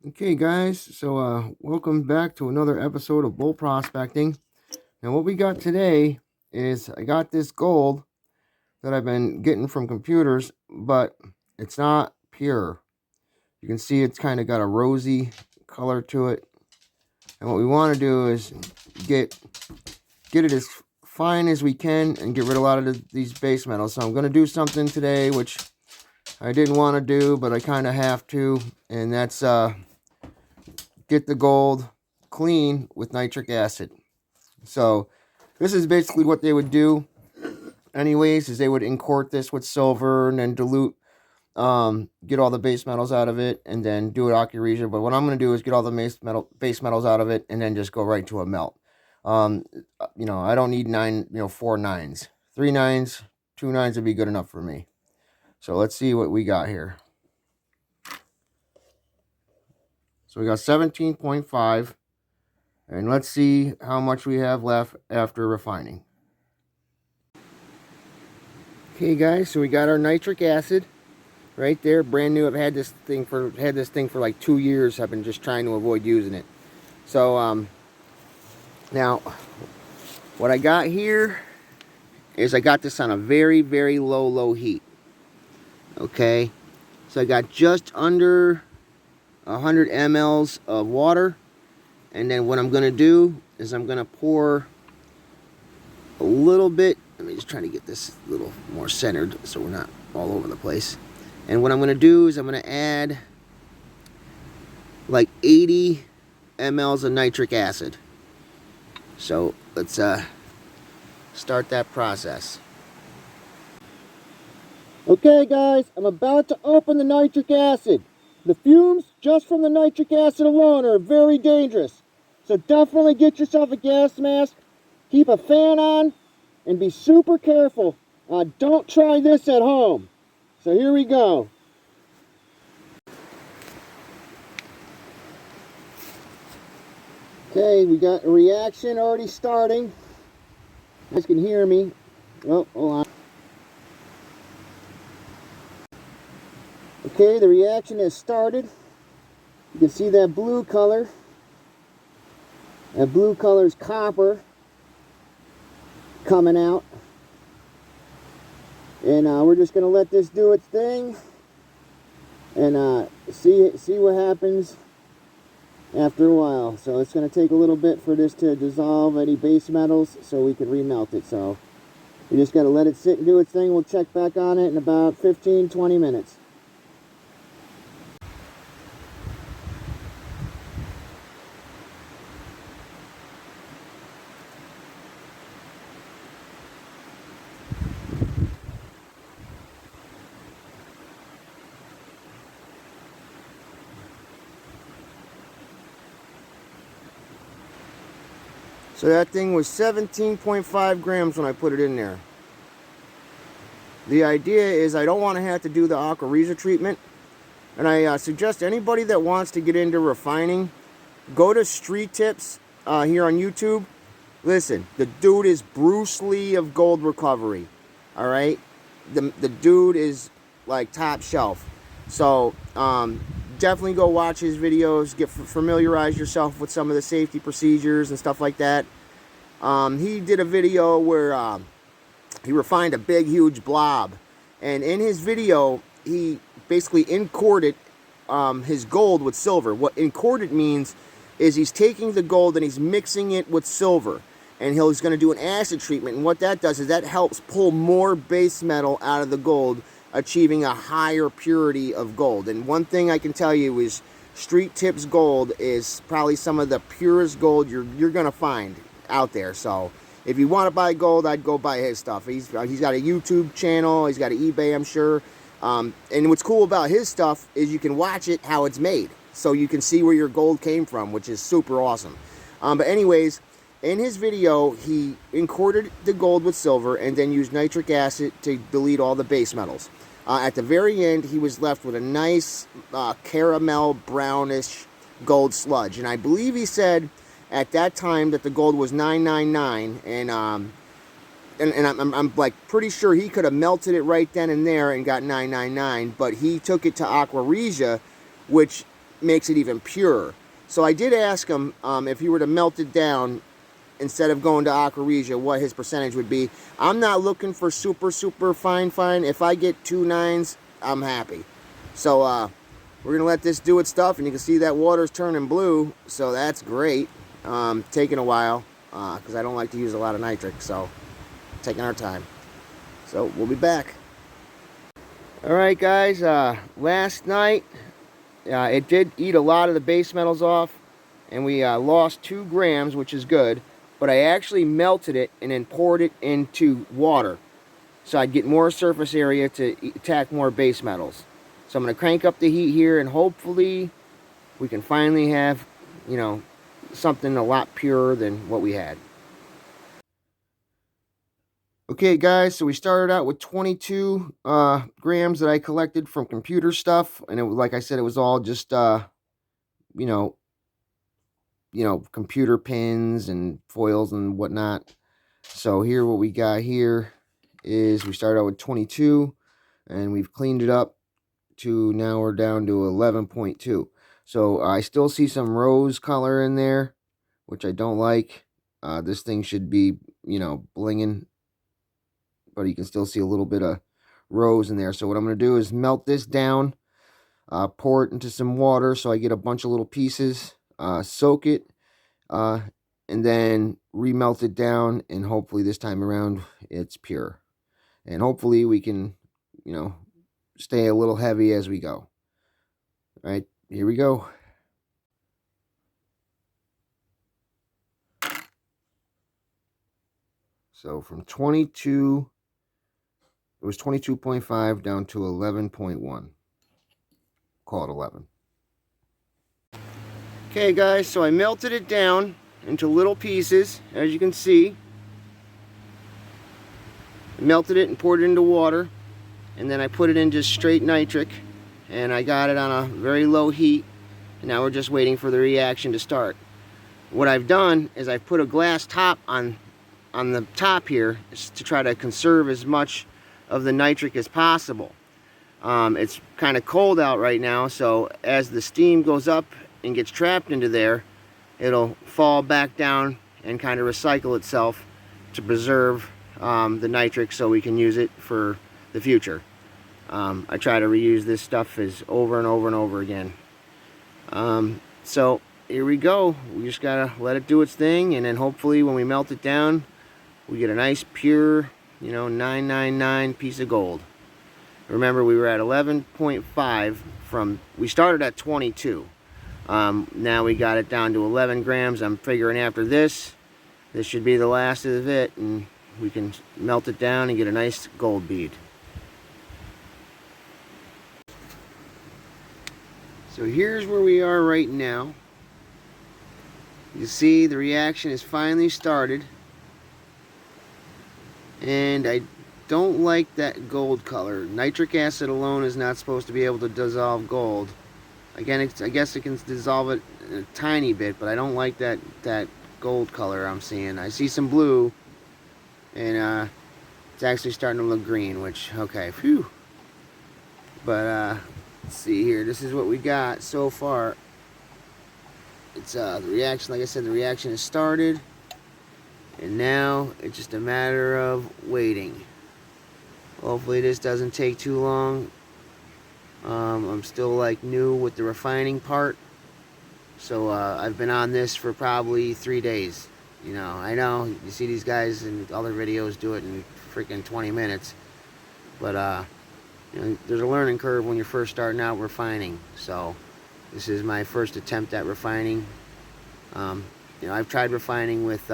Okay, guys, so welcome back to another episode of Bull Prospecting. Now, what we got today is I got this gold that I've been getting from computers, but it's not pure. You can see it's kind of got a rosy color to it. And what we want to do is get it as fine as we can and get rid of a lot of these base metals. So I'm going to do something today which I didn't want to do, but I kind of have to, and that's get the gold clean with nitric acid. So this is basically what they would do anyways, is they would incord this with silver and then dilute, get all the base metals out of it and then do it aquaresia. But what I'm going to do is get all the base metals out of it and then just go right to a melt. I don't need 4 nines. 3 nines, 2 nines would be good enough for me. So let's see what we got here. So we got 17.5. And let's see how much we have left after refining. Okay, guys, so we got our nitric acid right there, brand new. I've had this thing for like 2 years. I've been just trying to avoid using it. So now what I got here is I got this on a very, very low heat. Okay, so I got just under 100 mLs of water, and then what I'm gonna do is I'm gonna pour a little bit. Let me just try to get this a little more centered so we're not all over the place. And what I'm going to do is I'm going to add like 80 mLs of nitric acid. So let's start that process. Okay, guys, I'm about to open the nitric acid. The fumes just from the nitric acid alone are very dangerous. So definitely get yourself a gas mask, keep a fan on, and be super careful. Don't try this at home. So here we go. Okay, we got a reaction already starting. You guys can hear me. Oh, hold on. Okay, the reaction has started. You can see that blue color. That blue color is copper coming out. And we're just going to let this do its thing and see what happens after a while. So it's going to take a little bit for this to dissolve any base metals so we can remelt it. So we just got to let it sit and do its thing. We'll check back on it in about 15-20 minutes. So that thing was 17.5 grams when I put it in there. The idea is I don't want to have to do the aquaresia treatment. And I suggest anybody that wants to get into refining, go to Street Tips here on YouTube. Listen, the dude is Bruce Lee of gold recovery. All right? The dude is like top shelf. So definitely go watch his videos, familiarize yourself with some of the safety procedures and stuff like that. He did a video where he refined a big, huge blob. And in his video, he basically encorded his gold with silver. What encorded means is he's taking the gold and he's mixing it with silver. And he's going to do an acid treatment. And what that does is that helps pull more base metal out of the gold, achieving a higher purity of gold. And one thing I can tell you is Street Tips gold is probably some of the purest gold you're going to find out there. So if you want to buy gold, I'd go buy his stuff. He's got a YouTube channel. He's got an eBay, I'm sure. And what's cool about his stuff is you can watch it how it's made. So you can see where your gold came from, which is super awesome. But anyways, in his video, he encorded the gold with silver and then used nitric acid to delete all the base metals. At the very end, he was left with a nice caramel brownish gold sludge. And I believe he said at that time that the gold was 999, and I'm like pretty sure he could have melted it right then and there and got 999, but he took it to aquaresia, which makes it even purer. So I did ask him if he were to melt it down instead of going to aqua what his percentage would be. I'm not looking for super fine. If I get 2 9s, I'm happy. So we're gonna let this do its stuff, and you can see that water's turning blue, so that's great. Taking a while because I don't like to use a lot of nitric, so taking our time. So we'll be back. All right, guys. Last night it did eat a lot of the base metals off, and we lost 2 grams, which is good. But I actually melted it and then poured it into water, so I'd get more surface area to attack more base metals. So I'm going to crank up the heat here, and hopefully we can finally have, you know, something a lot purer than what we had. Okay, guys, so we started out with 22 grams that I collected from computer stuff, and it was, like I said, it was all just you know, computer pins and foils and whatnot. So here, what we got here is we started out with 22, and we've cleaned it up to now we're down to 11.2. So I still see some rose color in there, which I don't like. This thing should be, blinging, but you can still see a little bit of rose in there. So what I'm going to do is melt this down, pour it into some water so I get a bunch of little pieces, soak it, and then remelt it down, and hopefully this time around it's pure. And hopefully we can, stay a little heavy as we go. All right, here we go. So from 22, it was 22.5 down to 11.1. Call it 11. Okay, guys, so I melted it down into little pieces, as you can see. I melted it and poured it into water, and then I put it in just straight nitric, and I got it on a very low heat, and now we're just waiting for the reaction to start. What I've done is I've put a glass top on the top here to try to conserve as much of the nitric as possible. It's kind of cold out right now, so as the steam goes up and gets trapped into there, it'll fall back down and kind of recycle itself to preserve the nitric so we can use it for the future. I try to reuse this stuff as over and over and over again. So here we go. We just gotta let it do its thing, and then hopefully when we melt it down, we get a nice pure, 999 piece of gold. Remember, we were at 11.5 from, we started at 22. Now we got it down to 11 grams. I'm figuring after this should be the last of it, and we can melt it down and get a nice gold bead. So here's where we are right now. You see the reaction has finally started, and I don't like that gold color. Nitric acid alone is not supposed to be able to dissolve gold. Again, I guess it can dissolve it a tiny bit, but I don't like that gold color I'm seeing. I see some blue, and it's actually starting to look green, which, okay, phew. But let's see here. This is what we got so far. It's the reaction, like I said, the reaction has started, and now it's just a matter of waiting. Hopefully this doesn't take too long. I'm still like new with the refining part, so I've been on this for probably 3 days. I know you see these guys in other videos do it in freaking 20 minutes, but there's a learning curve when you're first starting out refining. So this is my first attempt at refining. I've tried refining with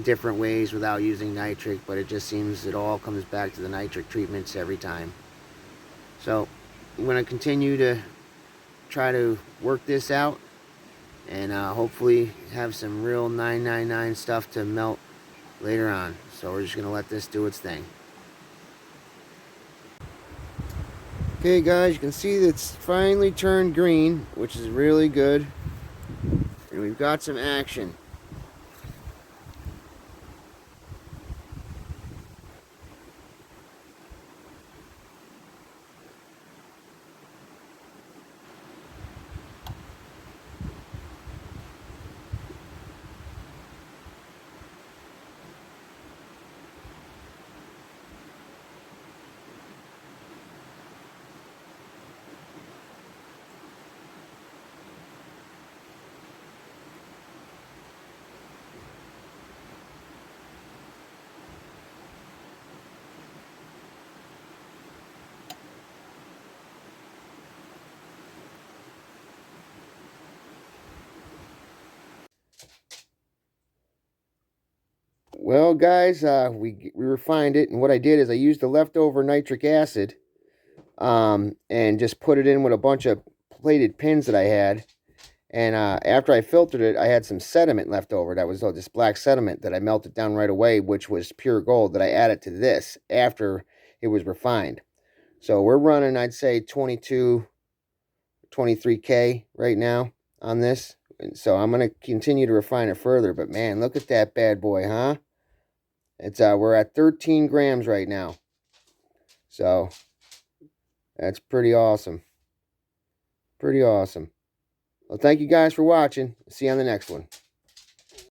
different ways without using nitric, but it just seems it all comes back to the nitric treatments every time. So I'm going to continue to try to work this out, and hopefully have some real 999 stuff to melt later on. So we're just going to let this do its thing. Okay, guys, you can see that it's finally turned green, which is really good, and we've got some action. Well, guys, we refined it, and what I did is I used the leftover nitric acid, and just put it in with a bunch of plated pins that I had. And after I filtered it, I had some sediment left over. That was this black sediment that I melted down right away, which was pure gold that I added to this after it was refined. So we're running, I'd say, 22, 23K right now on this. And so I'm going to continue to refine it further. But man, look at that bad boy, huh? It's we're at 13 grams right now. So that's pretty awesome. Pretty awesome. Well, thank you guys for watching. See you on the next one.